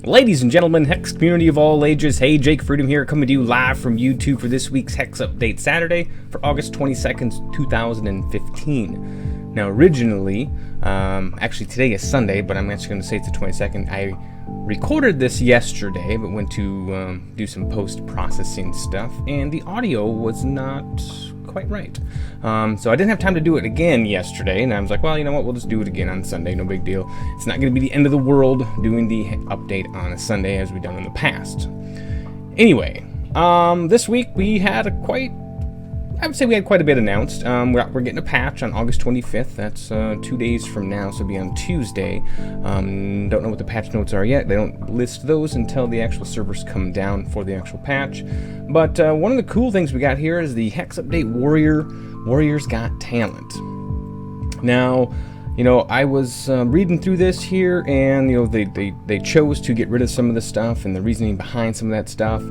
Ladies and gentlemen, Hex community of all ages, hey, Jake Freedom here, coming to you live from YouTube for this week's Hex Update Saturday for August 22nd, 2015. Now, originally, actually today is Sunday, but I'm actually going to say it's the 22nd. I recorded this yesterday, but went to do some post-processing stuff, and the audio was not quite right. So I didn't have time to do it again yesterday, and I was like, well, you know what, we'll just do it again on Sunday, no big deal. It's not going to be the end of the world doing the update on a Sunday as we've done in the past. Anyway, this week we had I would say we had quite a bit announced. We're getting a patch on August 25th. That's 2 days from now, so it'll be on Tuesday. Don't know what the patch notes are yet. They don't list those until the actual servers come down for the actual patch. But one of the cool things we got here is the Hex Update Warriors Got Talent. Now, you know, I was reading through this here, and you know, they chose to get rid of some of the stuff and the reasoning behind some of that stuff.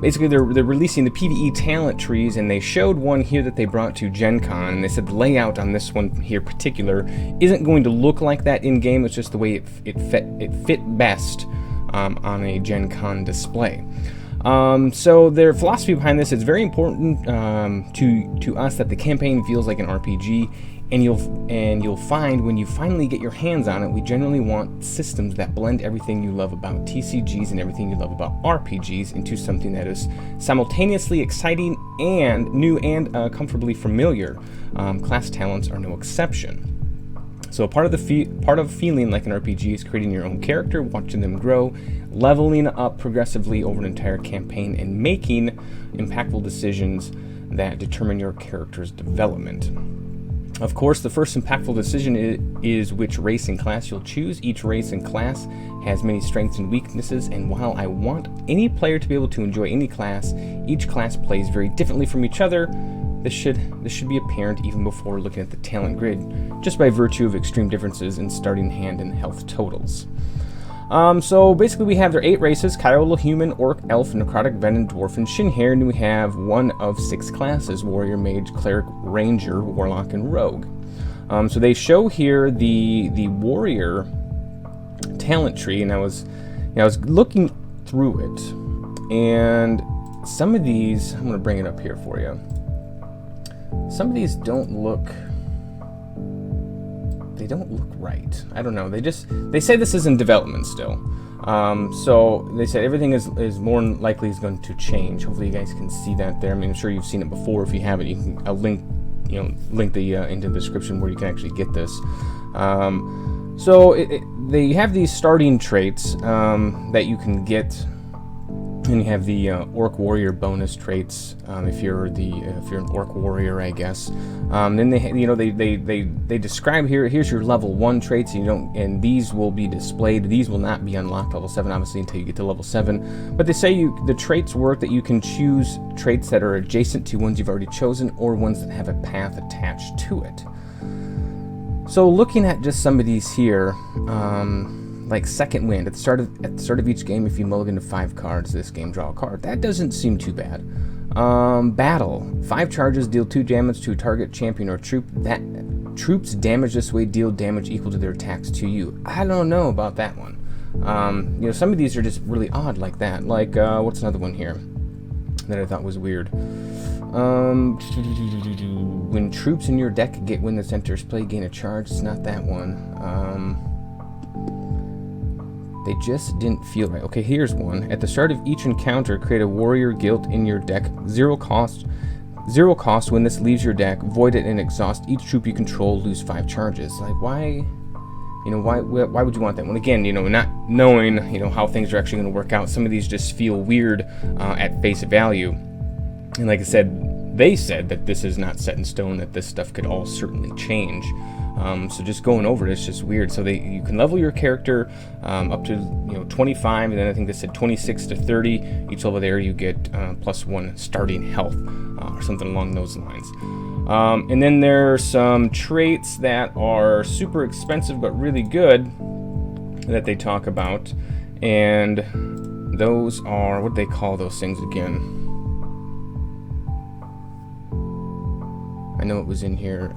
Basically, they're releasing the PvE talent trees, and they showed one here that they brought to Gen Con, and they said the layout on this one here particular isn't going to look like that in game. It's just the way it fit best on a Gen Con display. So their philosophy behind this is very important to us that the campaign feels like an RPG. And you'll find when you finally get your hands on it, we generally want systems that blend everything you love about TCGs and everything you love about RPGs into something that is simultaneously exciting and new and comfortably familiar. Class talents are no exception. So part of feeling like an RPG is creating your own character, watching them grow, leveling up progressively over an entire campaign, and making impactful decisions that determine your character's development. Of course, the first impactful decision is which race and class you'll choose. Each race and class has many strengths and weaknesses, and while I want any player to be able to enjoy any class, each class plays very differently from each other. This should be apparent even before looking at the talent grid, just by virtue of extreme differences in starting hand and health totals. So basically we have their 8 races: Kyola, Human, Orc, Elf, Necrotic, Venom, Dwarf, and Shinhare, and we have one of 6 classes: Warrior, Mage, Cleric, Ranger, Warlock, and Rogue. So they show here the Warrior talent tree, and I was looking through it, and some of these, I'm going to bring it up here for you. Some of these don't look right. I don't know. They say this is in development still. So they said everything is more likely is going to change. Hopefully you guys can see that there. I mean, I'm sure you've seen it before. If you haven't, I'll link the into the description where you can actually get this. So they have these starting traits that you can get. And you have the Orc Warrior bonus traits if you're an Orc Warrior, I guess. Then they describe here. Here's your level 1 traits. And these will be displayed. These will not be unlocked level 7, obviously, until you get to level 7. But they say the traits work that you can choose traits that are adjacent to ones you've already chosen, or ones that have a path attached to it. So looking at just some of these here. Like Second Wind, at the start of each game, if you mulligan to 5 cards this game, draw a card. That doesn't seem too bad. Battle. 5 charges, deal 2 damage to a target, champion, or troop. Troops damaged this way deal damage equal to their attacks to you. I don't know about that one. Some of these are just really odd like that. Like, what's another one here that I thought was weird? When troops in your deck get when this enters play, gain a charge. It's not that one. They just didn't feel right. Okay, here's one. At the start of each encounter, create a warrior guild in your deck. 0 cost. When this leaves your deck, void it and exhaust each troop you control, lose 5 charges. Like, why? Why would you want that one? Again, not knowing, how things are actually going to work out. Some of these just feel weird at face value. And like I said, they said that this is not set in stone, that this stuff could all certainly change. So just going over it, it's just weird. So you can level your character up to 25, and then I think they said 26 to 30. Each level there you get +1 starting health or something along those lines. And then there are some traits that are super expensive but really good that they talk about, and those are, what do they call those things again? I know it was in here.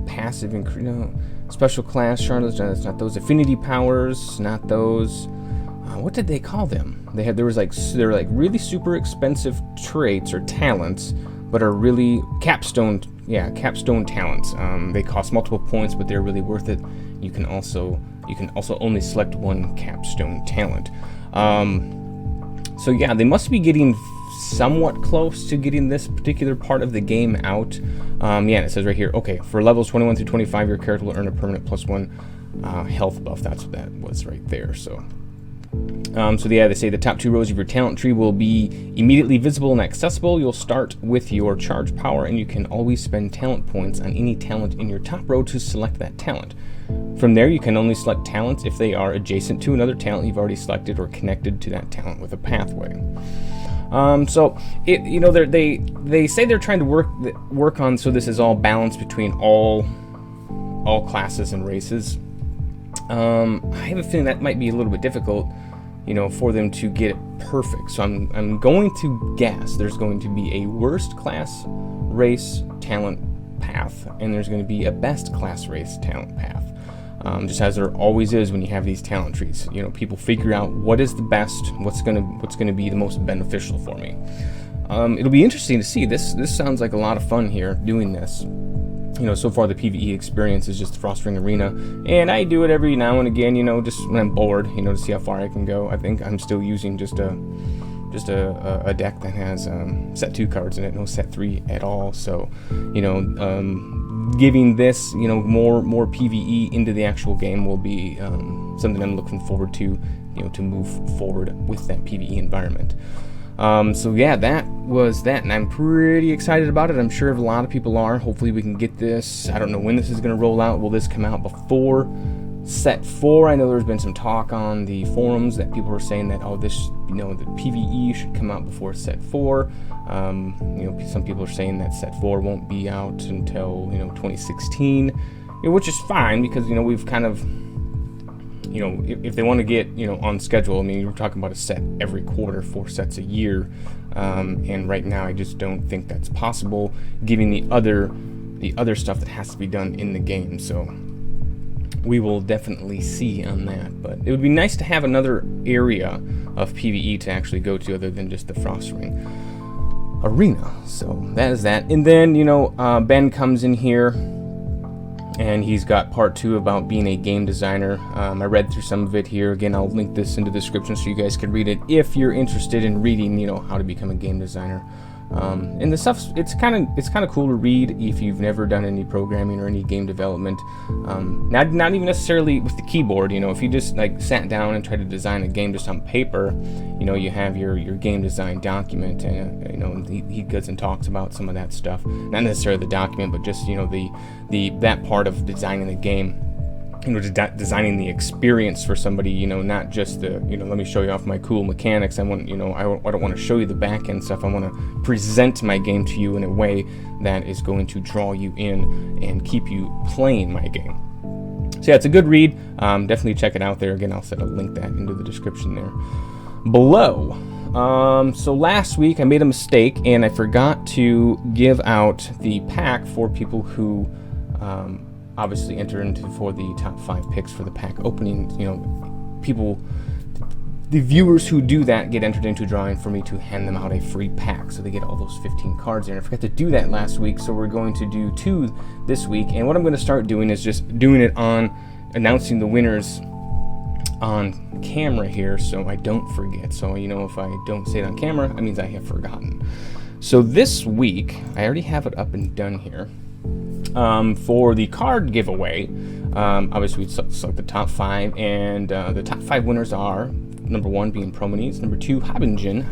passive increase. No, special class Shards. That's not those. Affinity powers, not those. What did they call them? There were like really super expensive traits or talents, but are really capstone talents. They cost multiple points, but they're really worth it. You can also only select one capstone talent. So yeah, they must be getting somewhat close to getting this particular part of the game out. Yeah, it says right here, okay, for levels 21 through 25, your character will earn a permanent +1 health buff. That's what that was right there. So yeah, they say the top 2 rows of your talent tree will be immediately visible and accessible. You'll start with your charge power, and you can always spend talent points on any talent in your top row to select that talent. From there, you can only select talents if they are adjacent to another talent you've already selected or connected to that talent with a pathway. So they say they're trying to work on so this is all balanced between all classes and races. I have a feeling that might be a little bit difficult, for them to get it perfect. So I'm going to guess there's going to be a worst class race talent path, and there's going to be a best class race talent path. Just as there always is when you have these talent trees. People figure out what is the best, what's gonna be the most beneficial for me. It'll be interesting to see. This sounds like a lot of fun here doing this. So far the PvE experience is just the Frost Ring Arena, and I do it every now and again, just when I'm bored, to see how far I can go. I think I'm still using just a deck that has set 2 cards in it, no set 3 at all. So, giving this, more PvE into the actual game will be something I'm looking forward to, to move forward with that PvE environment. So yeah, that was that, and I'm pretty excited about it. I'm sure a lot of people are. Hopefully we can get this. I don't know when this is going to roll out. Will this come out before set 4? I know there's been some talk on the forums that people were saying that, the PvE should come out before set 4. Some people are saying that set 4 won't be out until 2016, which is fine because we've kind of if they want to get on schedule. I mean, you're talking about a set every quarter, 4 sets a year, and right now I just don't think that's possible given the other stuff that has to be done in the game. So we will definitely see on that, but it would be nice to have another area of PvE to actually go to other than just the Frost Ring Arena. So that is that. And then Ben comes in here and he's got part 2 about being a game designer. I read through some of it here. Again, I'll link this into the description so you guys can read it if you're interested in reading how to become a game designer. And the stuff, it's kind of cool to read if you've never done any programming or any game development. Not even necessarily with the keyboard. If you just sat down and tried to design a game just on paper, you have your game design document, and he goes and talks about some of that stuff. Not necessarily the document, but just that part of designing the game. Designing the experience for somebody, not just the, let me show you off my cool mechanics. I want, I don't want to show you the back end stuff. I want to present my game to you in a way that is going to draw you in and keep you playing my game. So yeah, it's a good read. Definitely check it out there. Again, I'll set a link that into the description there below. So last week I made a mistake and I forgot to give out the pack for people who, obviously enter into for the top 5 picks for the pack opening. The viewers who do that get entered into a drawing for me to hand them out a free pack, so they get all those 15 cards there. And I forgot to do that last week, so we're going to do 2 this week. And what I'm going to start doing is just doing it on announcing the winners on camera here, so I don't forget. So if I don't say it on camera, that means I have forgotten. So this week I already have it up and done here. For the card giveaway, obviously we select the top 5, and the top 5 winners are number 1 being Promenes, number 2 Habingen.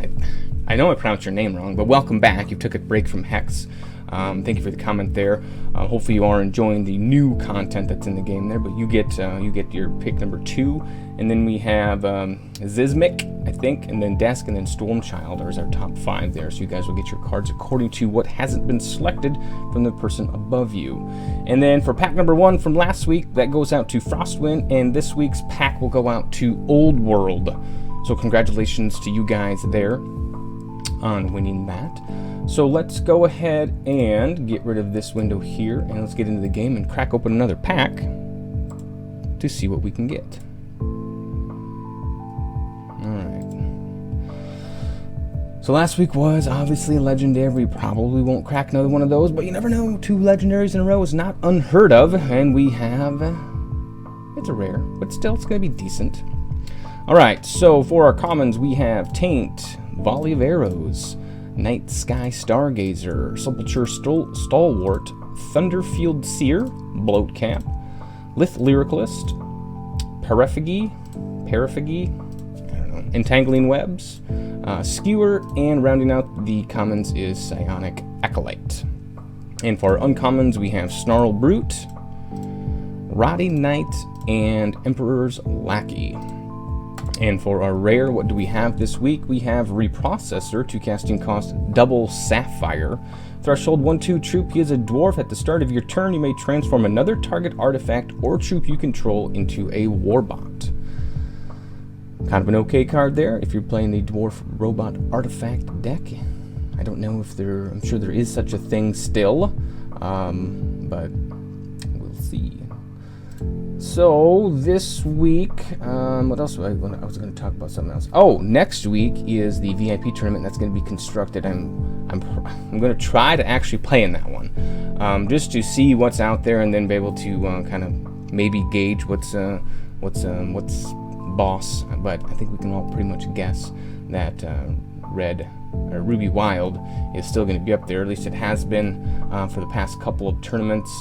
I know I pronounced your name wrong, but welcome back. You took a break from HEX. Thank you for the comment there. Hopefully you are enjoying the new content that's in the game there, but you get your pick number 2, and then we have Zizmik, I think, and then Desk, and then Stormchild are our top 5 there. So you guys will get your cards according to what hasn't been selected from the person above you. And then for pack number 1 from last week, that goes out to Frostwind, and this week's pack will go out to Old World. So congratulations to you guys there on winning that. So let's go ahead and get rid of this window here, and let's get into the game and crack open another pack to see what we can get. Alright. So last week was obviously a legendary. We probably won't crack another one of those, but you never know. 2 legendaries in a row is not unheard of, and we have... it's a rare, but still it's going to be decent. Alright, so for our commons we have Taint, Volley of Arrows, Night Sky Stargazer, Sepulture Stalwart, Thunderfield Seer, Bloat Cap, Lith Lyricalist, Paraphagy, I don't know, Entangling Webs, Skewer, and rounding out the commons is Psionic Acolyte. And for our uncommons we have Snarl Brute, Rotting Knight, and Emperor's Lackey. And for our rare, what do we have this week? We have Reprocessor, 2 casting cost, double Sapphire. Threshold 1/2 troop, he is a dwarf. At the start of your turn, you may transform another target artifact or troop you control into a warbot. Kind of an okay card there if you're playing the dwarf robot artifact deck. I don't know if I'm sure there is such a thing still, but we'll see. So this week, what else I was going to talk about something else. Oh, next week is the VIP tournament that's going to be constructed. I'm going to try to actually play in that one, just to see what's out there and then be able to kind of maybe gauge what's boss. But I think we can all pretty much guess that Ruby Wild is still going to be up there. At least it has been for the past couple of tournaments.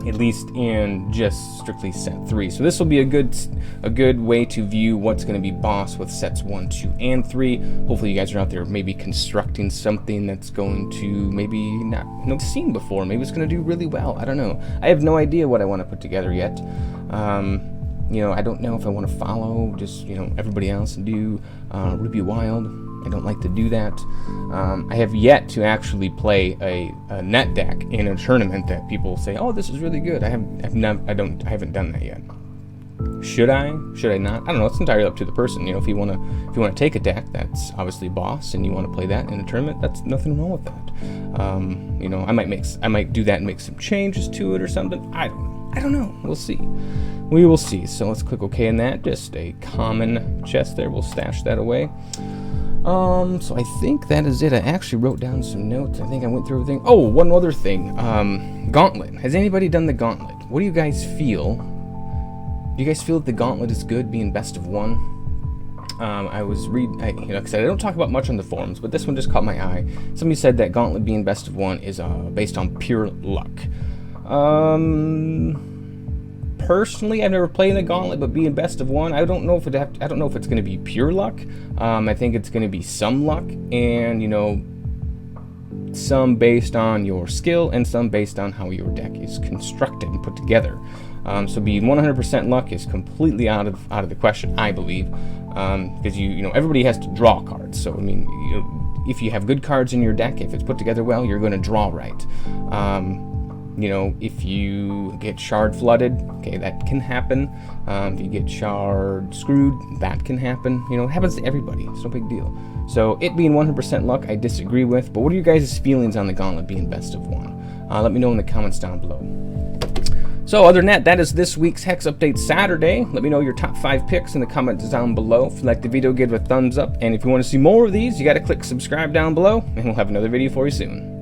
At least in just strictly set 3. So this will be a good way to view what's going to be boss with sets 1, 2, and 3. Hopefully you guys are out there maybe constructing something that's going to maybe not seen before. Maybe it's going to do really well. I don't know. I have no idea what I want to put together yet. I don't know if I want to follow just everybody else and do Ruby Wild. I don't like to do that. I have yet to actually play a net deck in a tournament that people say, "Oh, this is really good." I haven't done that yet. Should I? Should I not? I don't know. It's entirely up to the person. If you want to take a deck that's obviously boss and you want to play that in a tournament, that's nothing wrong with that. I might do that and make some changes to it or something. I don't know. We'll see. We will see. So let's click OK on that. Just a common chest there. We'll stash that away. So I think that is it. I actually wrote down some notes. I think I went through everything. Oh, one other thing. Gauntlet. Has anybody done the Gauntlet? What do you guys feel? Do you guys feel that the Gauntlet is good, being best of 1? I was because I don't talk about much on the forums, but this one just caught my eye. Somebody said that Gauntlet being best of 1 is based on pure luck. Personally, I've never played in the Gauntlet, but being best of 1, I don't know if it's going to be pure luck. I think it's going to be some luck, and some based on your skill, and some based on how your deck is constructed and put together. So being 100% luck is completely out of the question, I believe, because everybody has to draw cards. So I mean, if you have good cards in your deck, if it's put together well, you're going to draw right. If you get shard flooded, okay, that can happen. If you get shard screwed, that can happen. It happens to everybody. It's no big deal. So it being 100% luck, I disagree with. But what are your guys' feelings on the Gauntlet being best of 1? Let me know in the comments down below. So other than that is this week's Hex Update Saturday. Let me know your top 5 picks in the comments down below. If you like the video, give it a thumbs up. And if you want to see more of these, you got to click subscribe down below, and we'll have another video for you soon.